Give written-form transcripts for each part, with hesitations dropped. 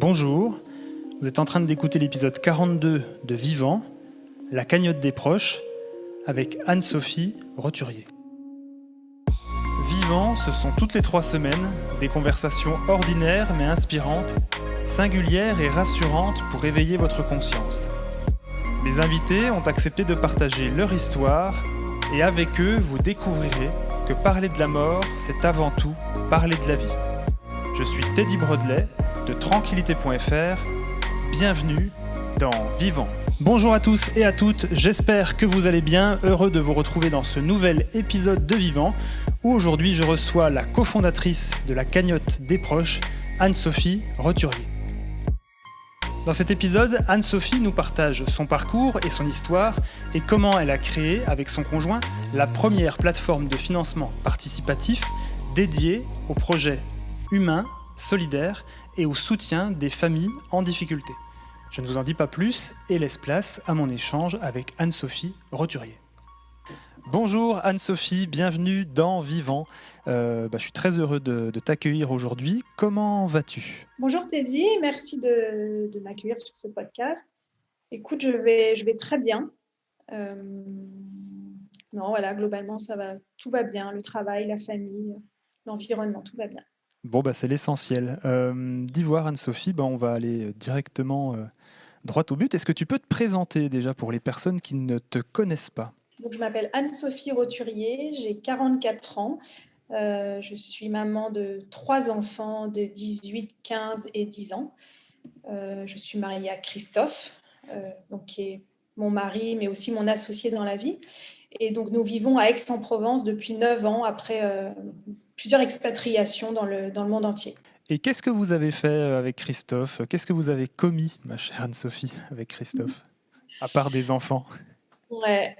Bonjour, vous êtes en train d'écouter l'épisode 42 de Vivant, la cagnotte des proches, avec Anne-Sophie Roturier. Vivant, ce sont toutes les 3 semaines des conversations ordinaires mais inspirantes, singulières et rassurantes pour éveiller votre conscience. Mes invités ont accepté de partager leur histoire et avec eux, vous découvrirez que parler de la mort, c'est avant tout parler de la vie. Je suis Teddy Brodelet de tranquillité.fr. Bienvenue dans Vivant. Bonjour à tous et à toutes, j'espère que vous allez bien, heureux de vous retrouver dans ce nouvel épisode de Vivant, où aujourd'hui je reçois la cofondatrice de la cagnotte des proches, Anne-Sophie Roturier. Dans cet épisode, Anne-Sophie nous partage son parcours et son histoire et comment elle a créé, avec son conjoint, la première plateforme de financement participatif dédiée aux projets humains, solidaires et au soutien des familles en difficulté. Je ne vous en dis pas plus et laisse place à mon échange avec Anne-Sophie Roturier. Bonjour Anne-Sophie, bienvenue dans Vivant. Je suis très heureux de t'accueillir aujourd'hui. Comment vas-tu ? Bonjour Teddy, merci de m'accueillir sur ce podcast. Écoute, je vais très bien. Globalement, ça va, tout va bien. Le travail, la famille, l'environnement, tout va bien. Bon, c'est l'essentiel. D'y voir Anne-Sophie, on va aller directement droit au but. Est-ce que tu peux te présenter déjà pour les personnes qui ne te connaissent pas ? Donc, je m'appelle Anne-Sophie Roturier, j'ai 44 ans. Je suis maman de 3 enfants de 18, 15 et 10 ans. Je suis mariée à Christophe, qui est mon mari, mais aussi mon associé dans la vie. Et donc, nous vivons à Aix-en-Provence depuis 9 ans, après plusieurs expatriations dans le monde entier. Et qu'est-ce que vous avez fait avec Christophe ? Qu'est-ce que vous avez commis, ma chère Anne-Sophie, avec Christophe, à part des enfants ? Ouais.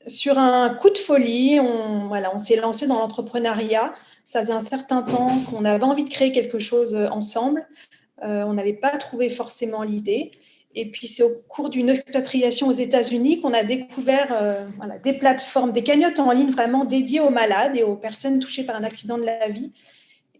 Sur un coup de folie, on s'est lancé dans l'entrepreneuriat. Ça faisait un certain temps qu'on avait envie de créer quelque chose ensemble. On n'avait pas trouvé forcément l'idée. Et puis, c'est au cours d'une expatriation aux États-Unis qu'on a découvert des plateformes, des cagnottes en ligne vraiment dédiées aux malades et aux personnes touchées par un accident de la vie.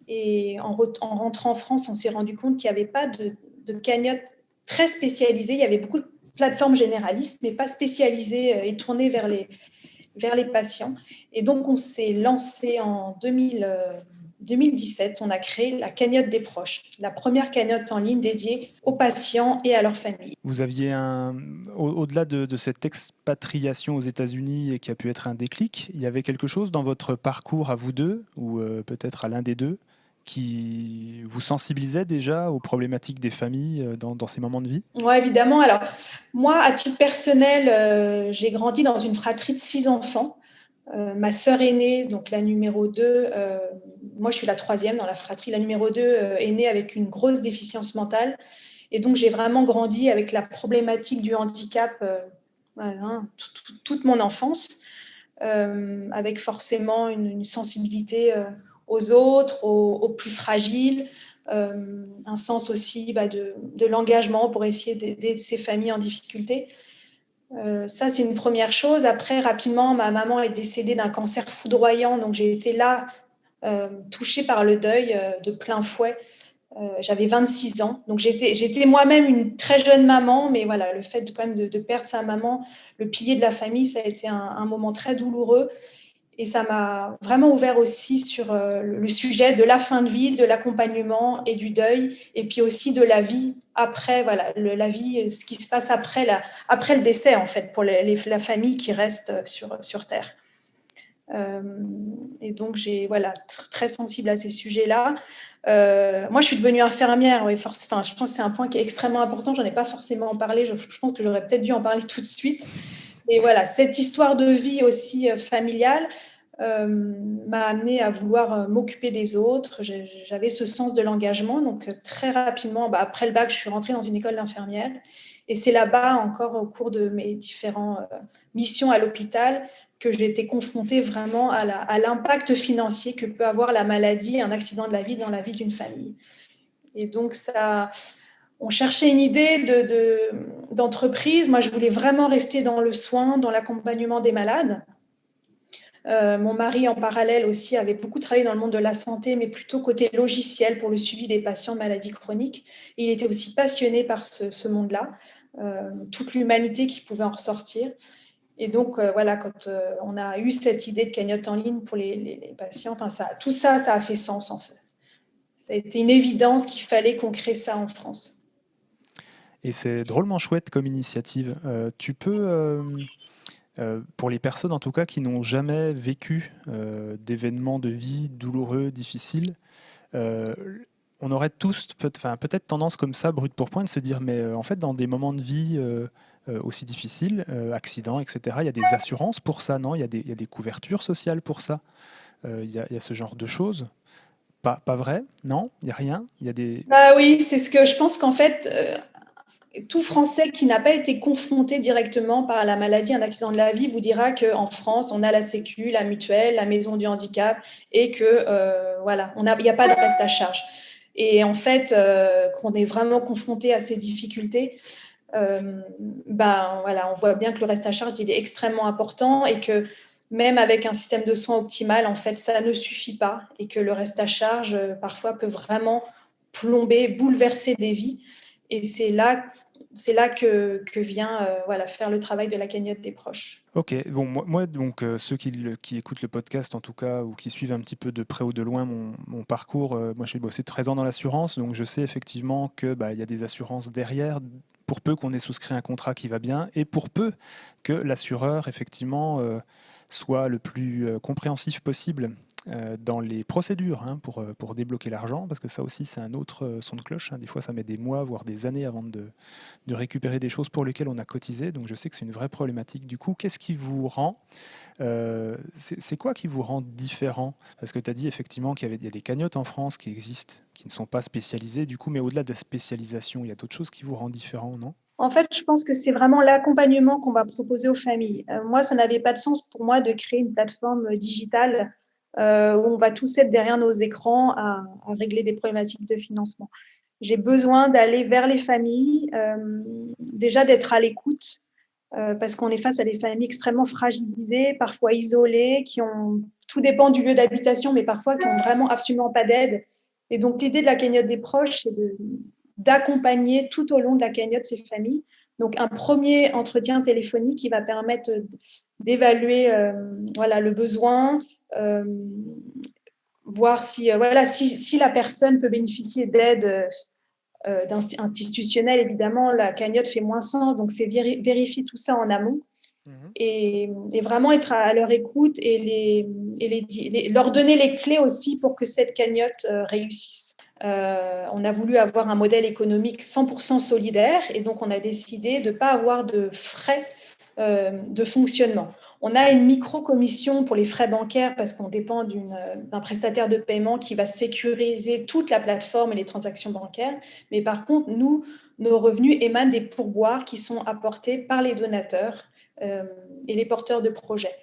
Et en rentrant en France, on s'est rendu compte qu'il n'y avait pas de cagnotte très spécialisée. Il y avait beaucoup de plateformes généralistes, mais pas spécialisées et tournées vers les patients. Et donc, on s'est lancé en 2017. On a créé la cagnotte des proches, la première cagnotte en ligne dédiée aux patients et à leurs familles. Vous aviez au-delà de cette expatriation aux États-Unis et qui a pu être un déclic, il y avait quelque chose dans votre parcours à vous deux, ou peut-être à l'un des deux, qui vous sensibilisait déjà aux problématiques des familles dans ces moments de vie ? Oui, évidemment. Alors, moi, à titre personnel, j'ai grandi dans une fratrie de 6 enfants. Ma sœur aînée, donc la numéro 2, moi je suis la 3e dans la fratrie, la numéro 2 est née avec une grosse déficience mentale. Et donc j'ai vraiment grandi avec la problématique du handicap toute mon enfance, avec forcément une sensibilité aux autres, aux plus fragiles, un sens aussi de l'engagement pour essayer d'aider ces familles en difficulté. Ça, c'est une première chose. Après, rapidement, ma maman est décédée d'un cancer foudroyant, donc j'ai été là, touchée par le deuil de plein fouet. J'avais 26 ans, donc j'étais moi-même une très jeune maman, mais voilà, le fait quand même de perdre sa maman, le pilier de la famille, ça a été un moment très douloureux. Et ça m'a vraiment ouvert aussi sur le sujet de la fin de vie, de l'accompagnement et du deuil, et puis aussi de la vie après, la vie, ce qui se passe après le décès, en fait, pour la famille qui reste sur Terre. Et donc, très sensible à ces sujets-là. Moi, je suis devenue infirmière. Oui, je pense que c'est un point qui est extrêmement important. Je n'en ai pas forcément parlé. Je pense que j'aurais peut-être dû en parler tout de suite. Et voilà, cette histoire de vie aussi familiale m'a amenée à vouloir m'occuper des autres. J'avais ce sens de l'engagement. Donc, très rapidement, après le bac, je suis rentrée dans une école d'infirmière. Et c'est là-bas, encore au cours de mes différentes missions à l'hôpital, que j'ai été confrontée vraiment à l'impact financier que peut avoir la maladie et un accident de la vie dans la vie d'une famille. Et donc, on cherchait une idée d'entreprise. Moi, je voulais vraiment rester dans le soin, dans l'accompagnement des malades. Mon mari, en parallèle aussi, avait beaucoup travaillé dans le monde de la santé, mais plutôt côté logiciel pour le suivi des patients de maladies chroniques. Et il était aussi passionné par ce monde-là, toute l'humanité qui pouvait en ressortir. Et donc, voilà, quand on a eu cette idée de cagnotte en ligne pour les patients, enfin, tout ça, ça a fait sens, en fait. Ça a été une évidence qu'il fallait qu'on crée ça en France. Et c'est drôlement chouette comme initiative. Tu peux, pour les personnes en tout cas qui n'ont jamais vécu d'événements de vie douloureux, difficiles, euh, on aurait tous peut-être tendance comme ça, brute pour point, de se dire, mais en fait, dans des moments de vie aussi difficiles, accidents, etc., il y a des assurances pour ça, non? Il y a des couvertures sociales pour ça. Il y a ce genre de choses. Pas vrai? Non? Il n'y a rien? Il y a des... Bah oui, c'est ce que je pense qu'en fait, tout Français qui n'a pas été confronté directement par la maladie, un accident de la vie, vous dira qu'en France, on a la Sécu, la mutuelle, la maison du handicap et que voilà, il n'y a pas de reste à charge. Et en fait, qu'on est vraiment confronté à ces difficultés, ben voilà, on voit bien que le reste à charge il est extrêmement important et que même avec un système de soins optimal, en fait, ça ne suffit pas et que le reste à charge parfois peut vraiment plomber, bouleverser des vies. Et c'est là que vient voilà, faire le travail de la cagnotte des proches. Ok, bon, moi donc, ceux qui écoutent le podcast en tout cas, ou qui suivent un petit peu de près ou de loin mon parcours, moi j'ai bossé 13 ans dans l'assurance, donc je sais effectivement que bah, y a des assurances derrière, pour peu qu'on ait souscrit un contrat qui va bien, et pour peu que l'assureur effectivement soit le plus compréhensif possible dans les procédures hein, pour débloquer l'argent, parce que ça aussi c'est un autre son de cloche, hein. Des fois ça met des mois, voire des années avant de récupérer des choses pour lesquelles on a cotisé. Donc je sais que c'est une vraie problématique. Du coup, qu'est-ce qui vous rend c'est quoi qui vous rend différent? Parce que tu as dit effectivement qu'il y a des cagnottes en France qui existent, qui ne sont pas spécialisées, du coup, mais au-delà de la spécialisation, il y a d'autres choses qui vous rendent différent, non? En fait, je pense que c'est vraiment l'accompagnement qu'on va proposer aux familles. Moi, ça n'avait pas de sens pour moi de créer une plateforme digitale où on va tous être derrière nos écrans à régler des problématiques de financement. J'ai besoin d'aller vers les familles, déjà d'être à l'écoute, parce qu'on est face à des familles extrêmement fragilisées, parfois isolées, qui ont, tout dépend du lieu d'habitation, mais parfois qui n'ont vraiment absolument pas d'aide. Et donc, l'idée de la cagnotte des proches, c'est d'accompagner tout au long de la cagnotte ces familles. Donc, un premier entretien téléphonique qui va permettre d'évaluer voilà, le besoin, euh, voir si la personne peut bénéficier d'aide institutionnelle. Évidemment, la cagnotte fait moins sens, donc c'est vérifier tout ça en amont. Et vraiment être à leur écoute et leur donner les clés aussi pour que cette cagnotte réussisse. On a voulu avoir un modèle économique 100% solidaire et donc on a décidé de ne pas avoir de frais de fonctionnement. On a une micro-commission pour les frais bancaires parce qu'on dépend d'un prestataire de paiement qui va sécuriser toute la plateforme et les transactions bancaires. Mais par contre, nous, nos revenus émanent des pourboires qui sont apportés par les donateurs et les porteurs de projets.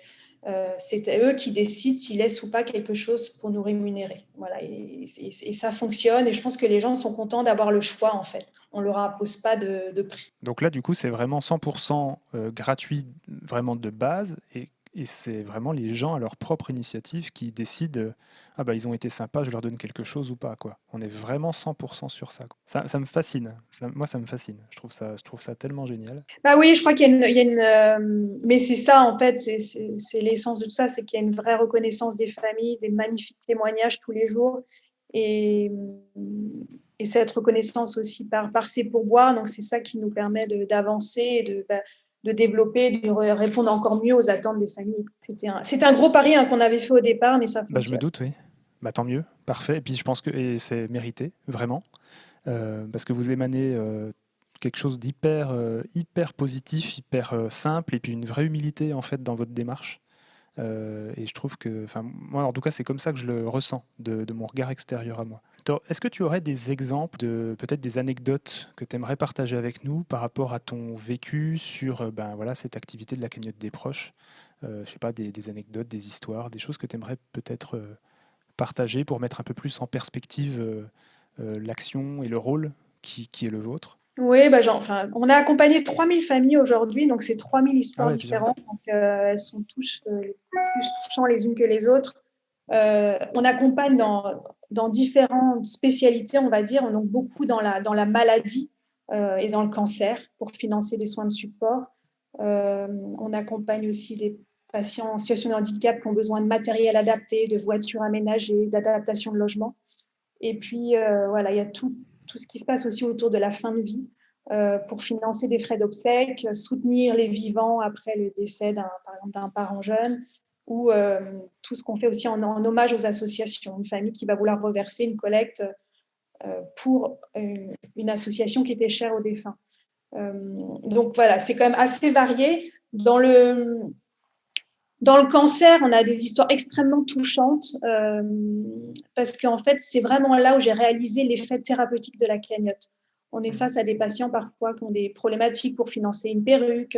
C'est eux qui décident s'ils laissent ou pas quelque chose pour nous rémunérer. Voilà, et ça fonctionne. Et je pense que les gens sont contents d'avoir le choix, en fait. On ne leur impose pas de prix. Donc là, du coup, c'est vraiment 100% gratuit, vraiment de base, et c'est vraiment les gens à leur propre initiative qui décident ah bah ils ont été sympas, je leur donne quelque chose ou pas, quoi. On est vraiment 100% sur ça, quoi. Ça me fascine. Moi, ça me fascine. Je trouve ça tellement génial. Bah oui, je crois qu'il y a une, mais c'est ça en fait, c'est l'essence de tout ça, c'est qu'il y a une vraie reconnaissance des familles, des magnifiques témoignages tous les jours, et, et cette reconnaissance aussi par ces pourboires. Donc c'est ça qui nous permet d'avancer et de développer, de répondre encore mieux aux attentes des familles. C'était un gros pari hein, qu'on avait fait au départ, mais ça Bah, je me fonctionne. doute, oui. Bah, tant mieux, parfait. Et puis je pense que et c'est mérité, vraiment, parce que vous émanez quelque chose d'hyper hyper positif, hyper simple, et puis une vraie humilité en fait dans votre démarche. Et je trouve que, enfin, moi en tout cas, c'est comme ça que je le ressens de mon regard extérieur à moi. Est-ce que tu aurais des exemples de peut-être des anecdotes que tu aimerais partager avec nous par rapport à ton vécu sur ben, voilà, cette activité de la cagnotte des proches? Je sais pas, des anecdotes, des histoires, des choses que tu aimerais peut-être partager pour mettre un peu plus en perspective l'action et le rôle qui est le vôtre? Oui, bah, enfin, on a accompagné 3000 familles aujourd'hui, donc c'est 3000 Ah histoires ouais, dis donc. différentes. Donc, elles sont tous plus touchantes les unes que les autres. On accompagne dans différentes spécialités, on va dire, donc beaucoup dans la maladie et dans le cancer pour financer des soins de support. On accompagne aussi les patients en situation de handicap qui ont besoin de matériel adapté, de voitures aménagées, d'adaptation de logement. Et puis, voilà, il y a tout ce qui se passe aussi autour de la fin de vie pour financer des frais d'obsèques, soutenir les vivants après le décès par exemple, d'un parent jeune, ou tout ce qu'on fait aussi en hommage aux associations. Une famille qui va vouloir reverser une collecte pour une association qui était chère aux défunts. Donc voilà, c'est quand même assez varié. Dans le cancer, on a des histoires extrêmement touchantes parce qu'en fait, c'est vraiment là où j'ai réalisé l'effet thérapeutique de la cagnotte. On est face à des patients parfois qui ont des problématiques pour financer une perruque,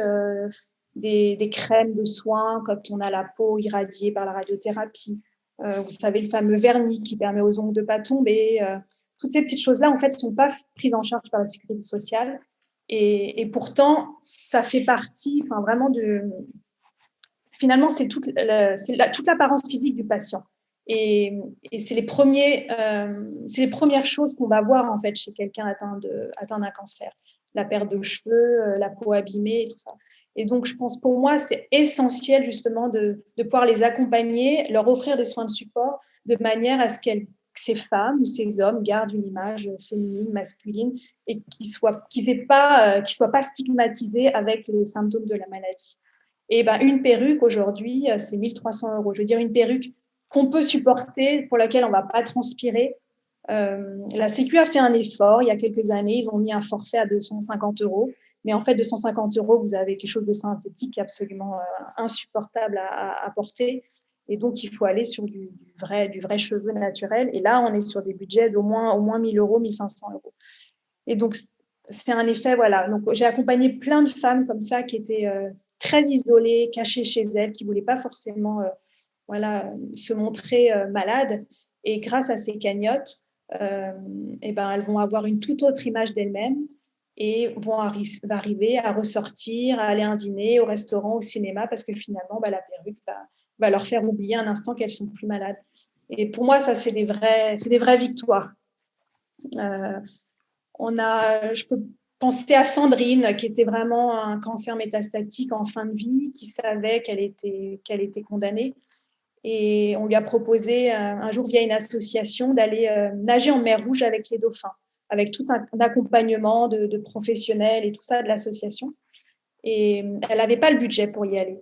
des crèmes de soins quand on a la peau irradiée par la radiothérapie. Vous savez, le fameux vernis qui permet aux ongles de ne pas tomber. Toutes ces petites choses-là, en fait, ne sont pas prises en charge par la sécurité sociale. Et pourtant, ça fait partie vraiment finalement, c'est toute l'apparence physique du patient. Et c'est les premières choses qu'on va voir en fait chez quelqu'un atteint d'un cancer. La perte de cheveux, la peau abîmée et tout ça. Et donc, je pense pour moi, c'est essentiel justement de pouvoir les accompagner, leur offrir des soins de support de manière à ce que ces femmes ou ces hommes gardent une image féminine, masculine et qu'ils soient pas stigmatisés avec les symptômes de la maladie. Et ben, une perruque aujourd'hui, c'est 1 300 €. Je veux dire, une perruque qu'on peut supporter, pour laquelle on ne va pas transpirer. La Sécu a fait un effort il y a quelques années. Ils ont mis un forfait à 250 €. Mais en fait, 250 €, vous avez quelque chose de synthétique absolument insupportable à porter. Et donc, il faut aller sur du vrai cheveu naturel. Et là, on est sur des budgets au moins 1 000 €, 1 500 €. Et donc, c'est un effet, voilà. Donc, j'ai accompagné plein de femmes comme ça qui étaient très isolées, cachées chez elles, qui ne voulaient pas forcément se montrer malades. Et grâce à ces cagnottes, elles vont avoir une toute autre image d'elles-mêmes et vont arriver à ressortir, à aller à un dîner, au restaurant, au cinéma, parce que finalement, la perruque va leur faire oublier un instant qu'elles sont plus malades. Et pour moi, ça, c'est des vraies victoires. Je peux penser à Sandrine, qui était vraiment un cancer métastatique en fin de vie, qui savait qu'elle était condamnée. Et on lui a proposé un jour via une association d'aller nager en mer Rouge avec les dauphins, avec tout un accompagnement de professionnels et tout ça de l'association. Et elle n'avait pas le budget pour y aller.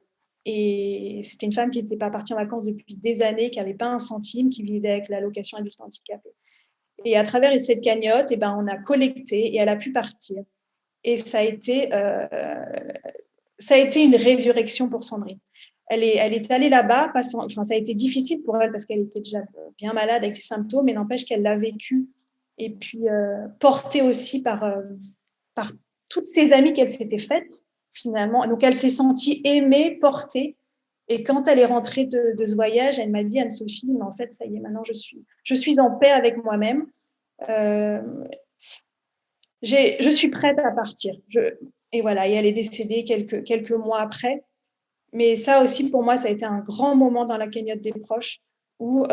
Et c'était une femme qui n'était pas partie en vacances depuis des années, qui n'avait pas un centime, qui vivait avec l'allocation adulte handicapé. Et à travers cette cagnotte, on a collecté et elle a pu partir. Et ça a été une résurrection pour Sandrine. Elle est allée là-bas, ça a été difficile pour elle parce qu'elle était déjà bien malade avec les symptômes, mais n'empêche qu'elle l'a vécu. Et puis, portée aussi par toutes ses amies qu'elle s'était faites, finalement. Donc, elle s'est sentie aimée, portée. Et quand elle est rentrée de ce voyage, elle m'a dit, Anne-Sophie, mais en fait, ça y est, maintenant, je suis en paix avec moi-même. Je suis prête à partir. Et voilà, et elle est décédée quelques mois après. Mais ça aussi, pour moi, ça a été un grand moment dans la cagnotte des proches où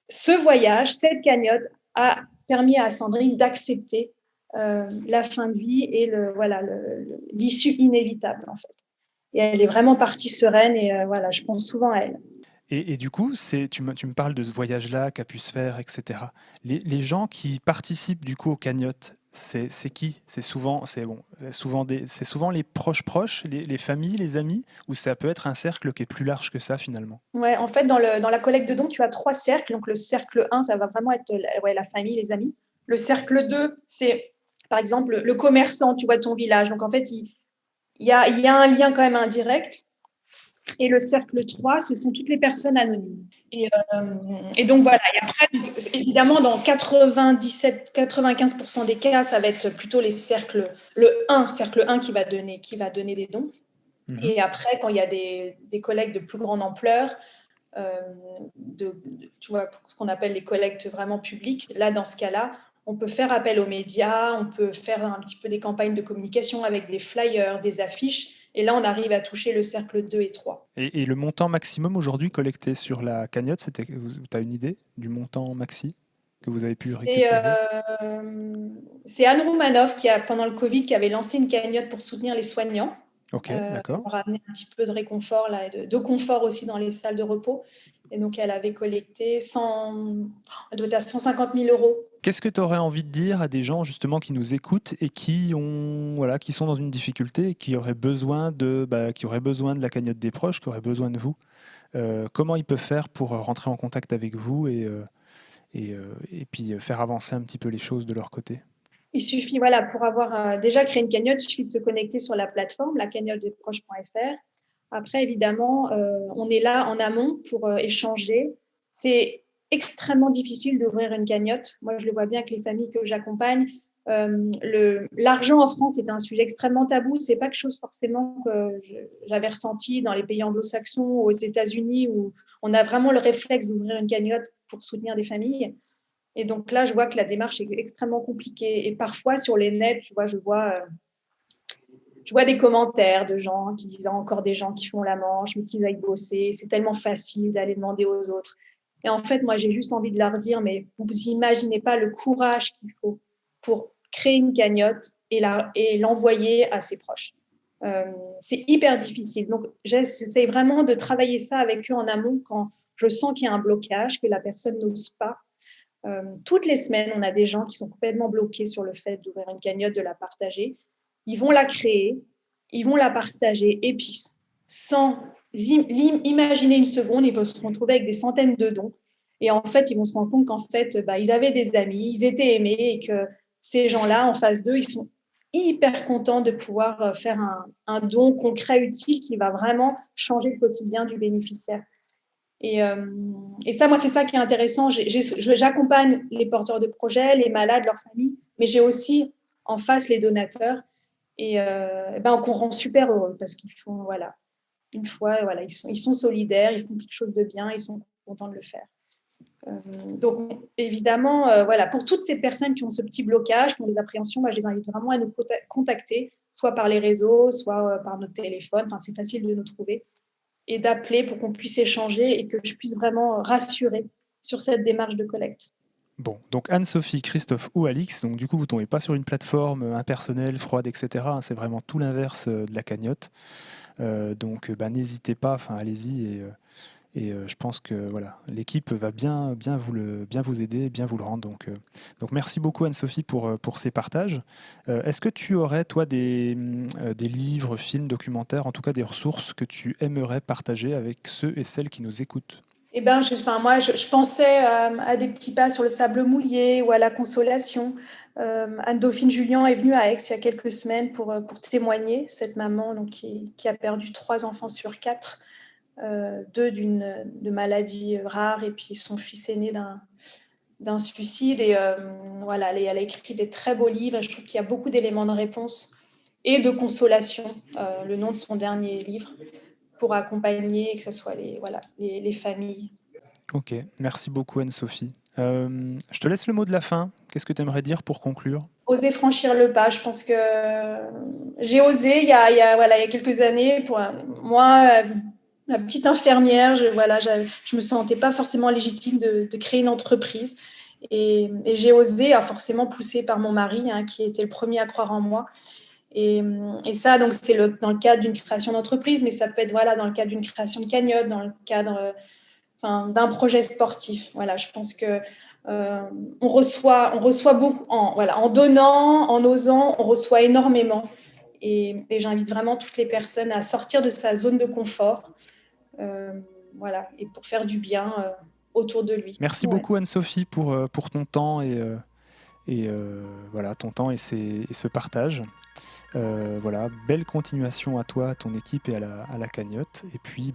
ce voyage, cette cagnotte, a permis à Sandrine d'accepter la fin de vie et l'issue inévitable, en fait. Et elle est vraiment partie sereine et je pense souvent à elle. Et du coup, tu me parles de ce voyage-là qu'a pu se faire, etc. Les gens qui participent du coup aux cagnottes, c'est qui? C'est souvent les proches, les familles, les amis, ou ça peut être un cercle qui est plus large que ça finalement? Ouais, en fait, dans la collecte de dons, tu as 3 cercles. Donc, le cercle 1, ça va vraiment être la famille, les amis. Le cercle 2, c'est par exemple le commerçant, tu vois, de ton village. Donc, en fait, il y a un lien quand même indirect. Et le cercle 3, ce sont toutes les personnes anonymes. Et donc, voilà. Et après, évidemment, dans 95% des cas, ça va être plutôt cercle 1 qui va donner des dons. Et après, quand il y a des collectes de plus grande ampleur, tu vois, ce qu'on appelle les collectes vraiment publiques, là, dans ce cas-là, On peut faire appel aux médias, on peut faire un petit peu des campagnes de communication avec des flyers, des affiches. Et là, on arrive à toucher le cercle 2 et 3. Et le montant maximum aujourd'hui collecté sur la cagnotte, tu as une idée du montant maxi que vous avez pu récupérer? C'est Anne Roumanoff pendant le Covid, qui avait lancé une cagnotte pour soutenir les soignants. Ok, d'accord. Pour amener un petit peu de réconfort là, et de confort aussi dans les salles de repos. Et donc, elle avait collecté elle doit être à 150 000 euros. Qu'est-ce que tu aurais envie de dire à des gens justement qui nous écoutent et qui sont dans une difficulté et qui auraient besoin de la cagnotte des proches, qui auraient besoin de vous? Comment ils peuvent faire pour rentrer en contact avec vous et puis faire avancer un petit peu les choses de leur côté? Il suffit, pour avoir déjà créé une cagnotte, il suffit de se connecter sur la plateforme, lacagnottedesproches.fr. Après, évidemment, on est là en amont pour échanger. C'est extrêmement difficile d'ouvrir une cagnotte. Moi, je le vois bien avec les familles que j'accompagne. L'argent en France est un sujet extrêmement tabou. C'est pas quelque chose forcément que j'avais ressenti dans les pays anglo-saxons ou aux États-Unis, où on a vraiment le réflexe d'ouvrir une cagnotte pour soutenir des familles. Et donc là, je vois que la démarche est extrêmement compliquée. Et parfois, sur les nets, je vois des commentaires de gens qui disent encore des gens qui font la manche, mais qu'ils aillent bosser. C'est tellement facile d'aller demander aux autres. Et en fait, moi, j'ai juste envie de leur dire, mais vous imaginez pas le courage qu'il faut pour créer une cagnotte et l'envoyer à ses proches. C'est hyper difficile. Donc, j'essaie vraiment de travailler ça avec eux en amont quand je sens qu'il y a un blocage, que la personne n'ose pas. Toutes les semaines, on a des gens qui sont complètement bloqués sur le fait d'ouvrir une cagnotte, de la partager. Ils vont la créer, ils vont la partager, et puis sans imaginer une seconde, ils vont se retrouver avec des centaines de dons. Et en fait, ils vont se rendre compte qu'en fait, ils avaient des amis, ils étaient aimés, et que ces gens-là, en face d'eux, ils sont hyper contents de pouvoir faire un don concret, utile, qui va vraiment changer le quotidien du bénéficiaire. Et ça, moi, c'est ça qui est intéressant. J'accompagne les porteurs de projets, les malades, leurs familles, mais j'ai aussi en face les donateurs. Et qu'on rend super heureux parce qu'ils font, une fois, ils sont solidaires, ils font quelque chose de bien, ils sont contents de le faire. Donc, évidemment, pour toutes ces personnes qui ont ce petit blocage, qui ont des appréhensions, moi, je les invite vraiment à nous contacter, soit par les réseaux, soit par notre téléphone. Enfin, c'est facile de nous trouver. Et d'appeler pour qu'on puisse échanger et que je puisse vraiment rassurer sur cette démarche de collecte. Bon, donc Anne-Sophie, Christophe ou Alix, donc du coup vous ne tombez pas sur une plateforme impersonnelle, froide, etc. C'est vraiment tout l'inverse de la cagnotte. Donc n'hésitez pas, allez-y et je pense que l'équipe va bien vous aider, bien vous le rendre. Donc merci beaucoup Anne-Sophie pour ces partages. Est-ce que tu aurais toi des livres, films, documentaires, en tout cas des ressources que tu aimerais partager avec ceux et celles qui nous écoutent? Je pensais à des petits pas sur le sable mouillé ou à la Consolation. Anne-Dauphine Julien est venue à Aix il y a quelques semaines pour témoigner, cette maman donc, qui a perdu 3 enfants sur 4, 2 de maladies rares et puis son fils aîné d'un suicide. Et elle a écrit des très beaux livres et je trouve qu'il y a beaucoup d'éléments de réponse et de consolation, le nom de son dernier livre, pour accompagner, que ce soit les familles. Ok, merci beaucoup Anne-Sophie. Je te laisse le mot de la fin. Qu'est-ce que tu aimerais dire pour conclure? Oser franchir le pas. Je pense que j'ai osé il y a quelques années. Pour moi, la petite infirmière, je me sentais pas forcément légitime de créer une entreprise. Et j'ai osé, forcément poussée par mon mari, qui était le premier à croire en moi. Et ça, donc, c'est dans le cadre d'une création d'entreprise, mais ça peut être dans le cadre d'une création de cagnotte, dans le cadre d'un projet sportif. Je pense que on reçoit beaucoup en donnant, en osant, on reçoit énormément. Et j'invite vraiment toutes les personnes à sortir de sa zone de confort, et pour faire du bien autour de lui. Merci beaucoup Anne-Sophie pour ton temps ton temps et ce partage. Belle continuation à toi, à ton équipe et à la cagnotte. Et puis,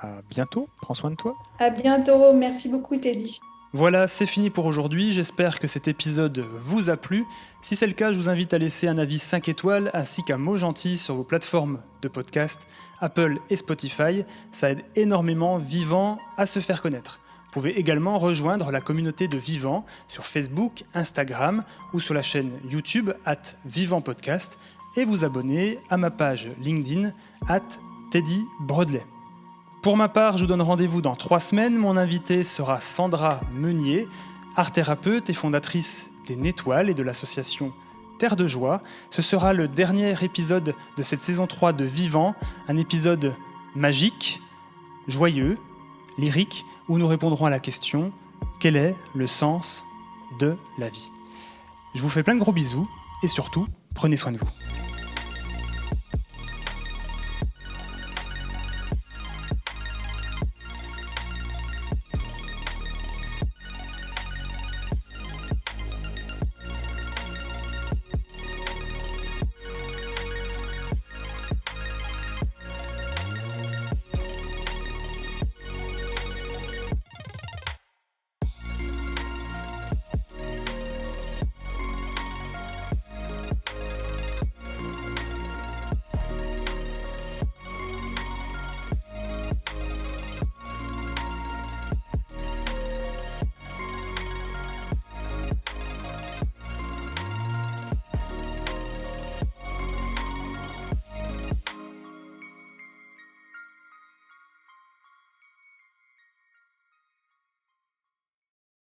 à bientôt. Prends soin de toi. À bientôt. Merci beaucoup, Teddy. Voilà, c'est fini pour aujourd'hui. J'espère que cet épisode vous a plu. Si c'est le cas, je vous invite à laisser un avis 5 étoiles ainsi qu'un mot gentil sur vos plateformes de podcast, Apple et Spotify. Ça aide énormément Vivant à se faire connaître. pouvez également rejoindre la communauté de Vivant sur Facebook, Instagram ou sur la chaîne YouTube @VivantPodcast et vous abonner à ma page LinkedIn @TeddyBroadley. Pour ma part, je vous donne rendez-vous dans 3 semaines. Mon invitée sera Sandra Meunier, art-thérapeute et fondatrice des Nétoiles et de l'association Terre de Joie. Ce sera le dernier épisode de cette saison 3 de Vivant, un épisode magique, joyeux, lyrique, où nous répondrons à la question « Quel est le sens de la vie ?» Je vous fais plein de gros bisous et surtout, prenez soin de vous.